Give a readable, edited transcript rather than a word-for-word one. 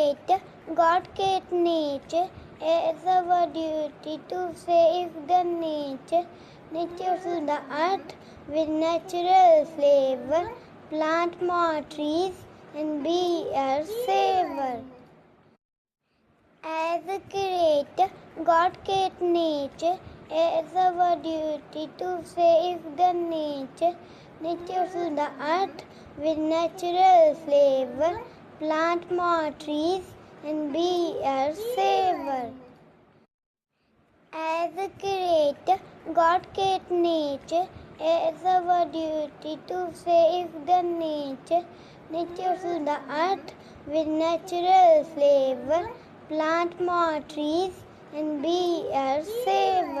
creator, God created nature. It's our duty to save the nature. Nature is the earth with natural flavor. Plant more trees and be a saver. As a creator, God created nature. It's our duty to save the nature. Nature is the earth with natural flavor. Plant more trees and be a saver. As a creator, God created nature. It's our duty to save the nature. Nature is the earth with natural flavor. Plant more trees and be a saver.